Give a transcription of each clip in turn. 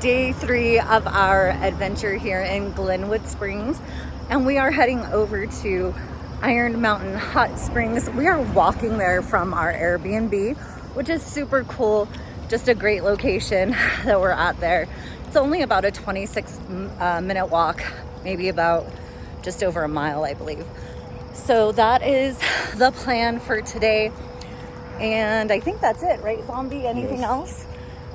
day 3 of our adventure here in Glenwood Springs, and we are heading over to Iron Mountain Hot Springs. We are walking there from our Airbnb, which is super cool. Just a great location that we're at there. It's only about a 26-minute walk, maybe about just over a mile, I believe. So that is the plan for today. And I think that's it, right, Xombie? Anything else?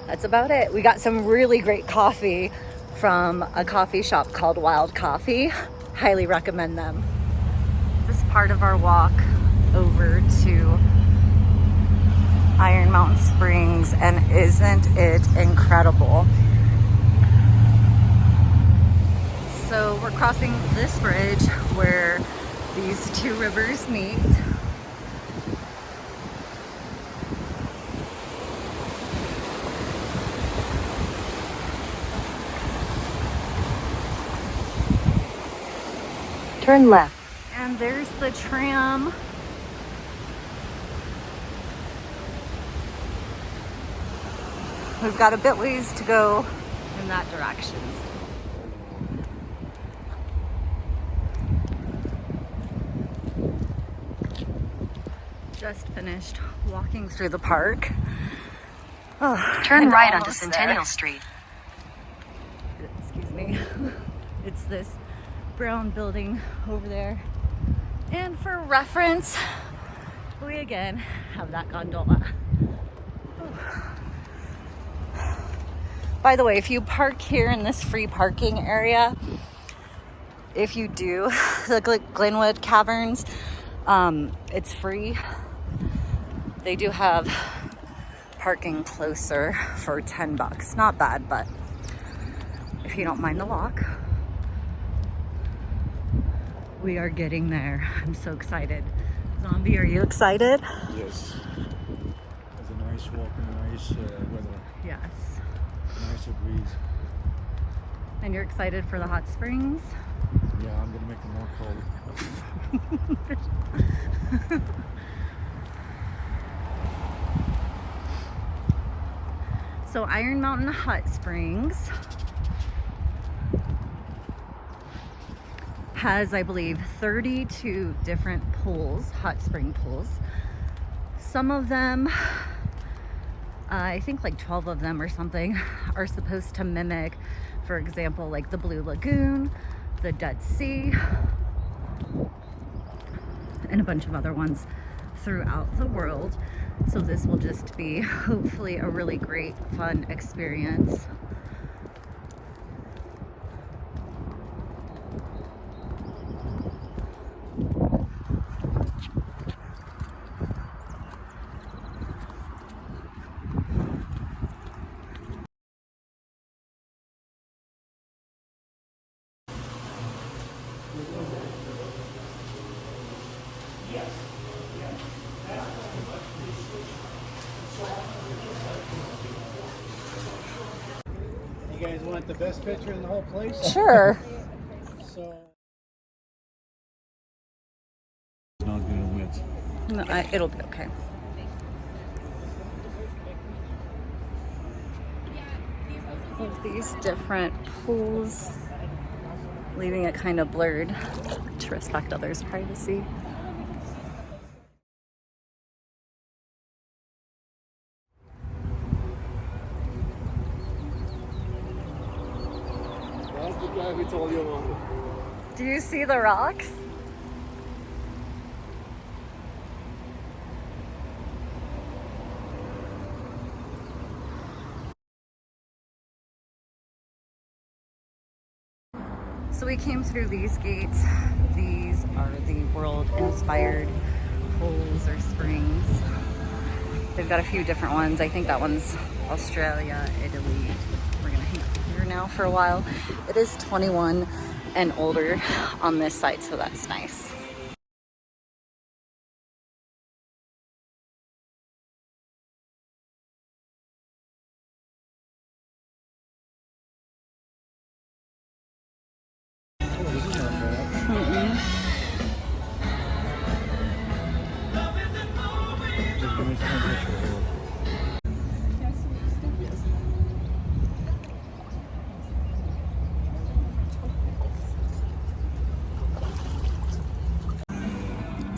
That's about it. We got some really great coffee from a coffee shop called Wild Coffee. Highly recommend them. This part of our walk over to Iron Mountain Springs, and isn't it incredible? So we're crossing this bridge where these two rivers meet. Turn left. And there's the tram. We've got a bit ways to go in that direction. Just finished walking through the park. Oh, turn right onto Centennial Street. Excuse me. It's this brown building over there. And for reference, we again have that gondola. By the way, if you park here in this free parking area, if you do the Glenwood Caverns, it's free. They do have parking closer for $10. Not bad, but if you don't mind the walk, we are getting there. I'm so excited. Xombie, are you excited? Yes. It's a nice walk and nice weather. Yes. Nicer breeze. And you're excited for the hot springs? Yeah, I'm gonna make them more cold. So Iron Mountain Hot Springs has, I believe, 32 different pools, hot spring pools. Some of them, I think like 12 of them or something, are supposed to mimic, for example, like the Blue Lagoon, the Dead Sea, and a bunch of other ones throughout the world. So this will just be hopefully a really great, fun experience. You guys want the best picture in the whole place? Sure. So it's not gonna win. No, it'll be okay. Of these different pools, leaving it kind of blurred to respect others' privacy. That's the guy we told you about. Do you see the rocks? So we came through these gates. These are the world-inspired pools or springs. They've got a few different ones. I think that one's Australia, Italy. We're gonna hang out here now for a while. It is 21 and older on this side, so that's nice.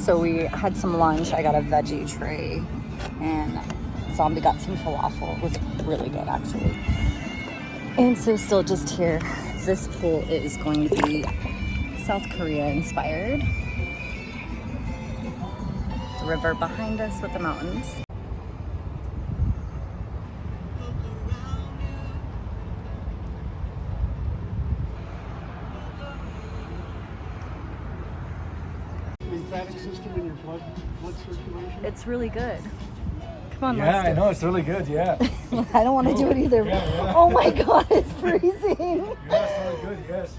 So we had some lunch. I got a veggie tray, and Xombie got some falafel. It was really good, actually. And so still just here. This pool is going to be South Korea inspired. The river behind us with the mountains. Lymphatic system in your blood circulation? It's really good. Come on, Yeah, let's do I know, it's really good, yeah. I don't want to do it either. Yeah. Oh my god, it's freezing. Yeah, it's really good, yes.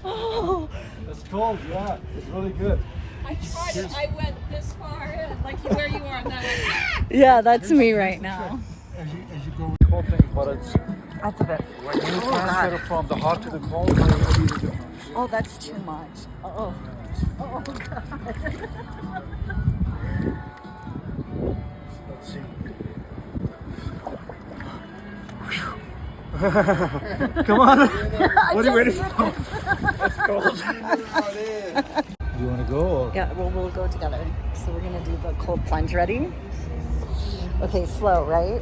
It's cold, yeah, it's really good. I tried it. I went this far in, like where you are now. Yeah, that's me right now. As you go with cold thing, but it's That's a bit. when you Oh, transfer God. from the hot to the cold, it'll be the difference. Oh, that's too much. Oh. Oh god. Let's see. Come on. What are you ready for? It's cold. You want to go? Or? Yeah, well, we'll go together. So we're gonna do the cold plunge. Ready? Okay, slow, right?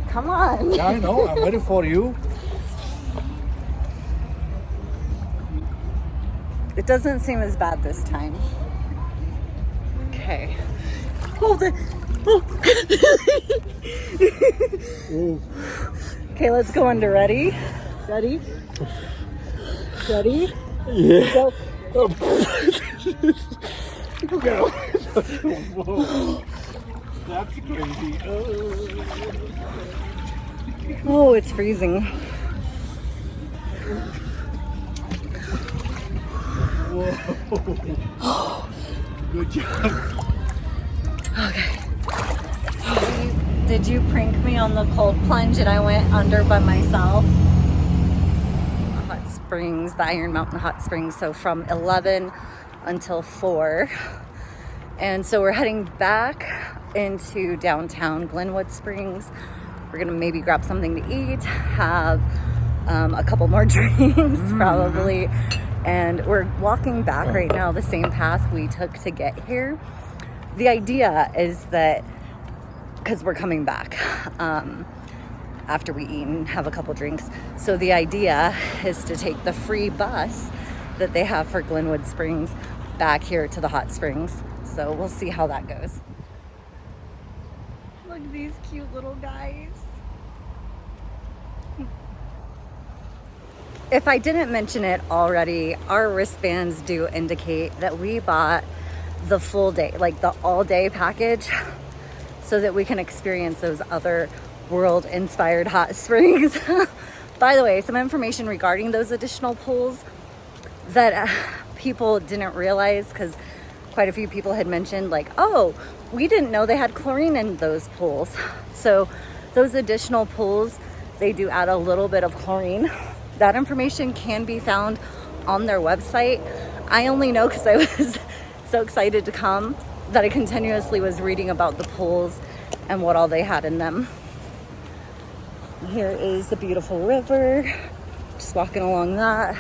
Come on. Yeah, I know. I'm ready for you. It doesn't seem as bad this time. Okay. Hold it. Ooh. Okay, let's go under. Ready? Ready? Ready? Yeah. Go. Whoa. That's crazy. Oh, it's freezing. Whoa. Good job. Okay. Did you prank me on the cold plunge and I went under by myself? The hot springs, the Iron Mountain hot springs. So from 11 until 4. And so we're heading back into downtown Glenwood Springs. We're gonna maybe grab something to eat, have a couple more drinks probably. And we're walking back right now the same path we took to get here. The idea is that, because we're coming back after we eat and have a couple drinks. So the idea is to take the free bus that they have for Glenwood Springs back here to the hot springs. So we'll see how that goes. Look at these cute little guys. If I didn't mention it already, our wristbands do indicate that we bought the full day, like the all day package, so that we can experience those other world inspired hot springs. By the way, some information regarding those additional pools that people didn't realize, because quite a few people had mentioned like, oh, we didn't know they had chlorine in those pools. So those additional pools, they do add a little bit of chlorine. That information can be found on their website. I only know because I was so excited to come that I continuously was reading about the pools and what all they had in them. Here is the beautiful river. Just walking along that.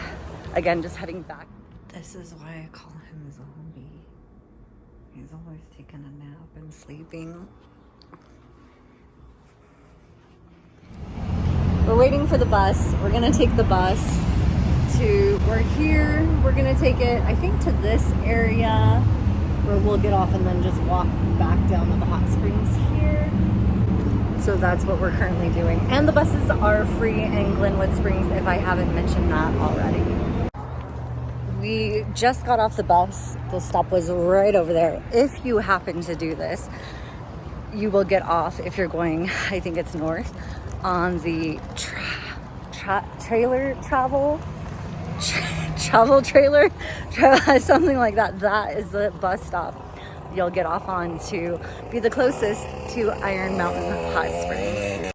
Again, just heading back. This is why I call him Xombie. He's always taking a nap and sleeping. We're waiting for the bus. We're gonna take the bus we're here. We're gonna take it, I think, to this area where we'll get off and then just walk back down to the hot springs here. So that's what we're currently doing. And the buses are free in Glenwood Springs, if I haven't mentioned that already. We just got off the bus. The stop was right over there. If you happen to do this, you will get off if you're going, I think it's north, on the travel trailer, something like that. That is the bus stop you'll get off on to be the closest to Iron Mountain Hot Springs.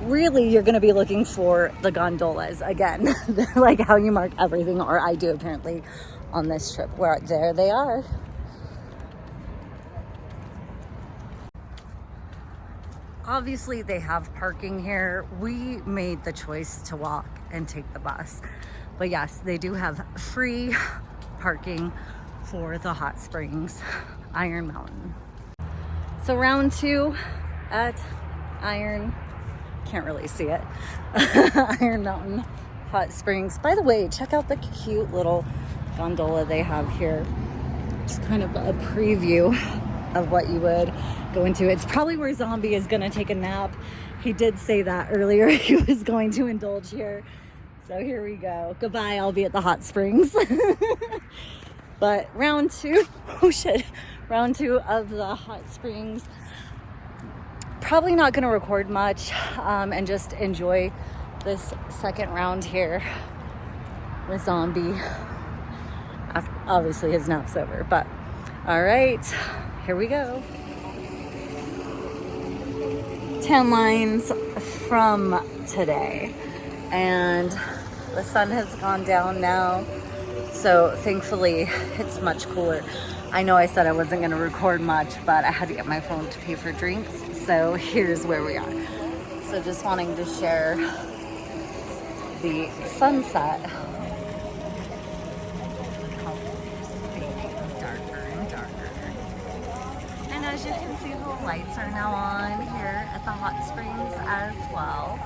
Really, you're going to be looking for the gondolas again. They're like how you mark everything, or I do apparently on this trip, where there they are. Obviously, they have parking here. We made the choice to walk and take the bus. But yes, they do have free parking for the hot springs, Iron Mountain. So round 2 at Iron, can't really see it, Iron Mountain Hot Springs. By the way, check out the cute little gondola they have here. Just kind of a preview of what you would go into. It's probably where Xombie is gonna take a nap. He did say that earlier, he was going to indulge here. So here we go. Goodbye, I'll be at the hot springs. But round 2, oh shit, round 2 of the hot springs. Probably not gonna record much and just enjoy this second round here with Xombie. Obviously his nap's over, but all right, here we go. 10 lines from today, and the sun has gone down now, so thankfully it's much cooler. I know I said I wasn't going to record much, but I had to get my phone to pay for drinks, so here's where we are. So just wanting to share the sunset. Darker and darker. And as you can see, the lights are now on here at the hot springs as well.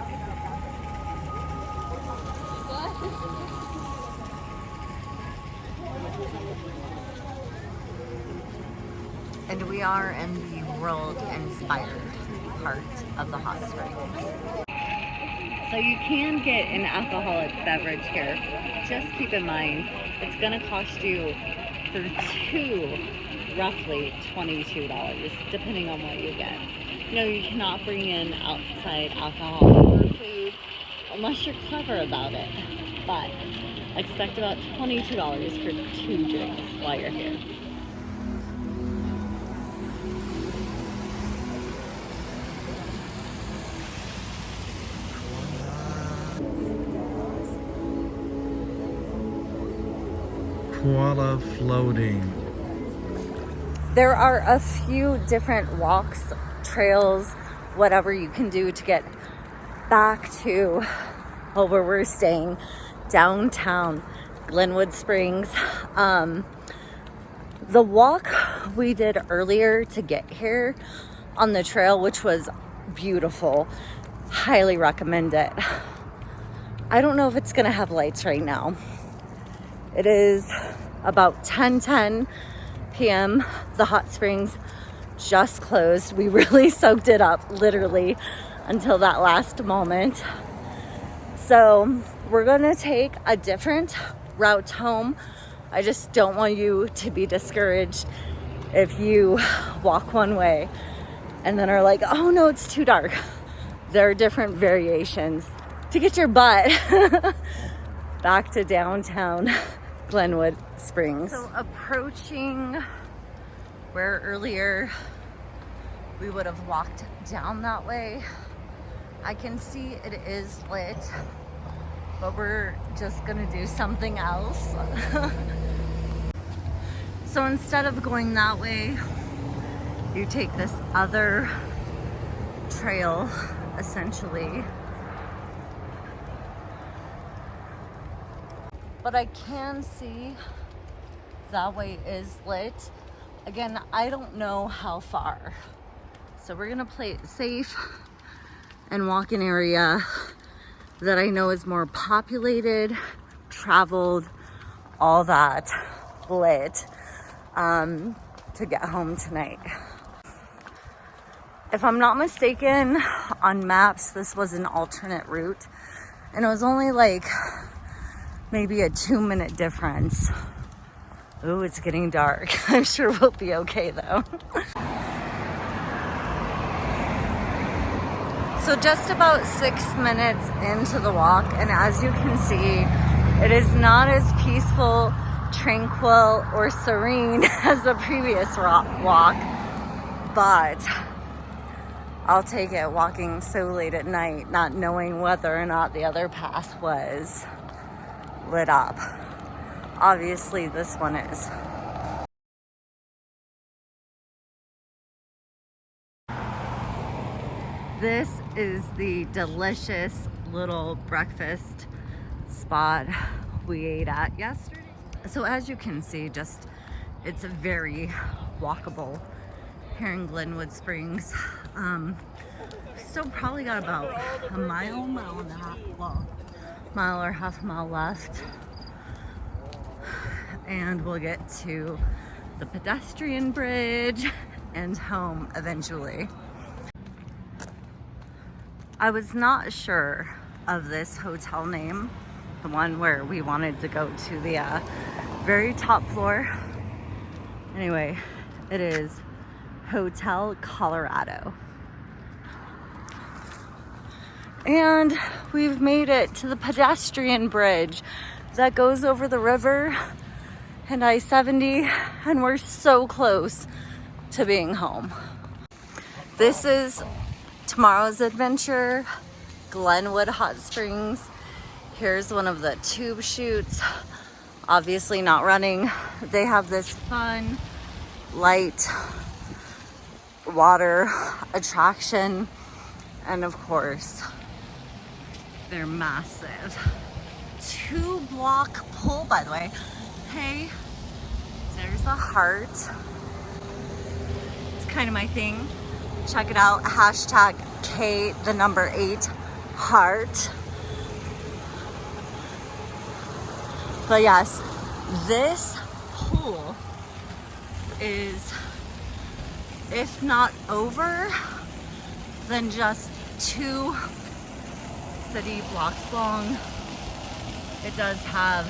And we are in the world-inspired part of the hot springs. So you can get an alcoholic beverage here. Just keep in mind, it's gonna cost you for 2, roughly $22, depending on what you get. You know, you cannot bring in outside alcohol or food unless you're clever about it. But expect about $22 for 2 drinks while you're here. Koala floating. There are a few different walks, trails, whatever you can do to get back to where we're staying, downtown Glenwood Springs. The walk we did earlier to get here on the trail, which was beautiful, highly recommend it. I don't know if it's gonna have lights right now. It is about 10:10 p.m. The hot springs just closed. We really soaked it up, literally, until that last moment. So we're gonna take a different route home. I just don't want you to be discouraged if you walk one way and then are like, oh no, it's too dark. There are different variations to get your butt back to downtown Glenwood Springs. So approaching where earlier we would have walked down that way. I can see it is lit, but we're just gonna do something else. So instead of going that way, you take this other trail, essentially. But I can see that way is lit. Again, I don't know how far. So we're gonna play it safe and walk an area that I know is more populated, traveled, all that, lit, to get home tonight. If I'm not mistaken, on maps, this was an alternate route, and it was only like maybe a 2-minute difference. Ooh, it's getting dark. I'm sure we'll be okay though. So just about 6 minutes into the walk, and as you can see, it is not as peaceful, tranquil, or serene as the previous walk, but I'll take it, walking so late at night, not knowing whether or not the other path was lit up. Obviously this one is. This is the delicious little breakfast spot we ate at yesterday. So as you can see, just it's very walkable here in Glenwood Springs. Still probably got about a mile and a half, well, mile or half a mile left. And we'll get to the pedestrian bridge and home eventually. I was not sure of this hotel name, the one where we wanted to go to the very top floor. Anyway, it is Hotel Colorado. And we've made it to the pedestrian bridge that goes over the river and I-70, and we're so close to being home. This is tomorrow's adventure, Glenwood Hot Springs. Here's one of the tube chutes, obviously not running. They have this fun, light water attraction, and of course, they're massive. 2-block pull, by the way. Hey, there's a heart. It's kind of my thing. Check it out, hashtag K8 heart. But yes, this pool is, if not over, then just 2 city blocks long. It does have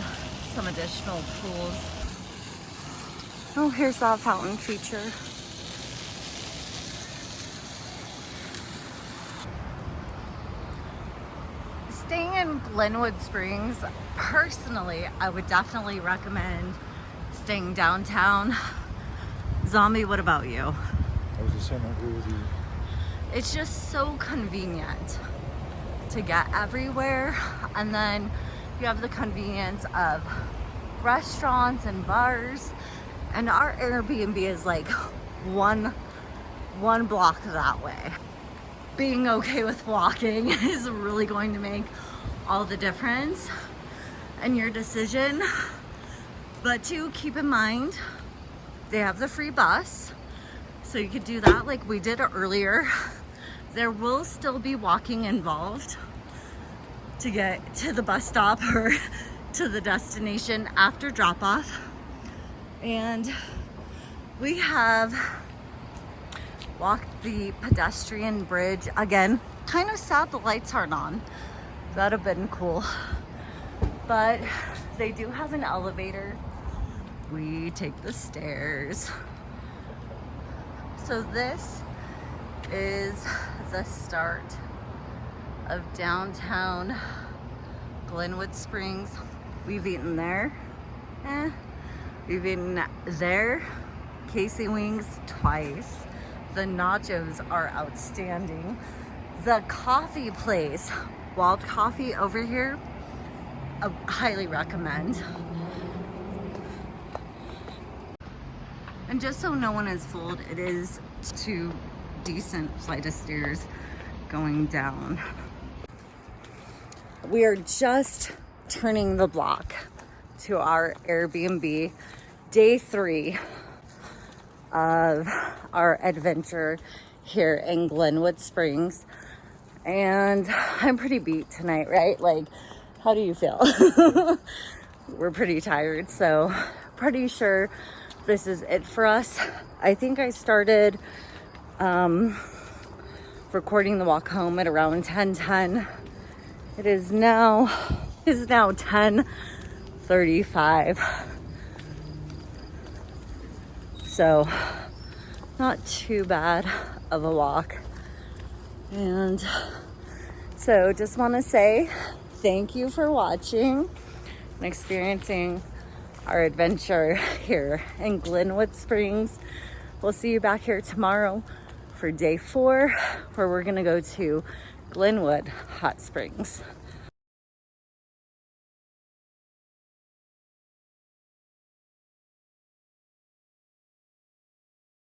some additional pools. Oh, here's that fountain feature. Staying in Glenwood Springs, personally, I would definitely recommend staying downtown. Xombie, what about you? I was just saying, I agree with you. It's just so convenient to get everywhere, and then you have the convenience of restaurants and bars, and our Airbnb is like one block that way. Being okay with walking is really going to make all the difference in your decision. But to keep in mind, they have the free bus, so you could do that like we did earlier. There will still be walking involved to get to the bus stop or to the destination after drop off. And we have walked the pedestrian bridge again. Kind of sad the lights aren't on. That'd have been cool. But they do have an elevator. We take the stairs. So this is the start of downtown Glenwood Springs. We've eaten there. We've eaten there. Casey Wings twice. The nachos are outstanding. The coffee place, Wild Coffee over here, I highly recommend. And just so no one is fooled, it is 2 decent flight of stairs going down. We are just turning the block to our Airbnb, day 3 of our adventure here in Glenwood Springs. And I'm pretty beat tonight, right? Like, how do you feel? We're pretty tired, so pretty sure this is it for us. I think I started recording the walk home at around 10:10. It is now 10:35. So not too bad of a walk. And so just want to say thank you for watching and experiencing our adventure here in Glenwood Springs. We'll see you back here tomorrow for day 4, where we're gonna go to Glenwood Hot Springs.